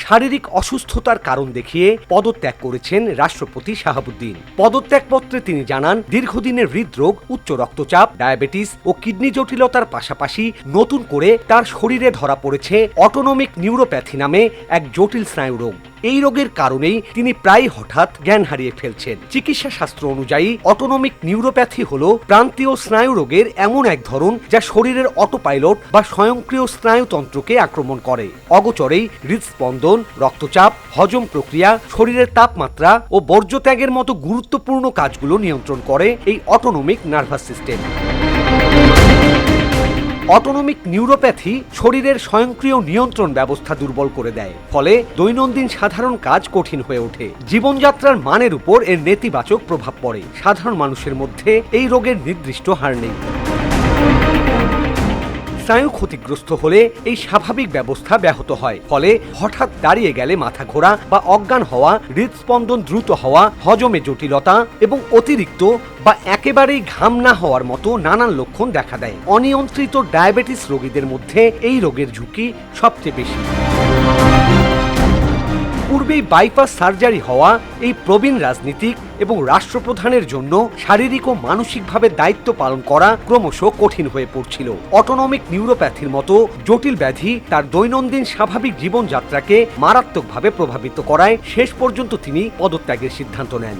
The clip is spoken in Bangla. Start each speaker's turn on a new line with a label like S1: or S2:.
S1: শারীরিক অসুস্থতার কারণ দেখিয়ে পদত্যাগ করেছেন রাষ্ট্রপতি শাহাবুদ্দিন। পদত্যাগপত্রে তিনি জানান, দীর্ঘদিনের হৃদরোগ, উচ্চ রক্তচাপ, ডায়াবেটিস ও কিডনি জটিলতার পাশাপাশি নতুন করে তার শরীরে ধরা পড়েছে অটোনমিক নিউরোপ্যাথি নামে এক জটিল স্নায়ুরোগ। এই রোগের কারণেই তিনি প্রায় হঠাৎ জ্ঞান হারিয়ে ফেলছেন। চিকিৎসা শাস্ত্র অনুযায়ী অটোনমিক নিউরোপ্যাথি হল প্রান্তীয় স্নায়ু রোগের এমন এক ধরন যা শরীরের অটোপাইলট বা স্বয়ংক্রিয় স্নায়ুতন্ত্রকে আক্রমণ করে। অগোচরেই হৃদস্পন্দন, রক্তচাপ, হজম প্রক্রিয়া, শরীরের তাপমাত্রা ও বর্জ্য ত্যাগের মতো গুরুত্বপূর্ণ কাজগুলো নিয়ন্ত্রণ করে এই autonomic nervous system. Autonomic neuropathy শরীরের স্বয়ংক্রিয় নিয়ন্ত্রণ ব্যবস্থা দুর্বল করে দেয়, ফলে দৈনন্দিন সাধারণ কাজ কঠিন হয়ে ওঠে। জীবনযাত্রার মানের উপর এর নেতিবাচক প্রভাব পড়ে। সাধারণ মানুষের মধ্যে এই রোগের নির্দিষ্ট হার নেই। স্নায়ু ক্ষতিগ্রস্ত হলে এই স্বাভাবিক ব্যবস্থা ব্যাহত হয়, ফলে হঠাৎ দাঁড়িয়ে গেলে মাথা ঘোরা বা অজ্ঞান হওয়া, হৃদস্পন্দন দ্রুত হওয়া, হজমে জটিলতা এবং অতিরিক্ত বা একেবারেই ঘাম না হওয়ার মতো নানান লক্ষণ দেখা দেয়। অনিয়ন্ত্রিত ডায়াবেটিস রোগীদের মধ্যে এই রোগের ঝুঁকি সবচেয়ে বেশি। পূর্বেই বাইপাস সার্জারি হওয়া এই প্রবীণ রাজনীতিক এবং রাষ্ট্রপ্রধানের জন্য শারীরিক ও মানসিকভাবে দায়িত্ব পালন করা ক্রমশ কঠিন হয়ে পড়ছিল। অটোনমিক নিউরোপ্যাথির মতো জটিল ব্যাধি তার দৈনন্দিন স্বাভাবিক জীবনযাত্রাকে মারাত্মকভাবে প্রভাবিত করায় শেষ পর্যন্ত তিনি পদত্যাগের সিদ্ধান্ত নেন।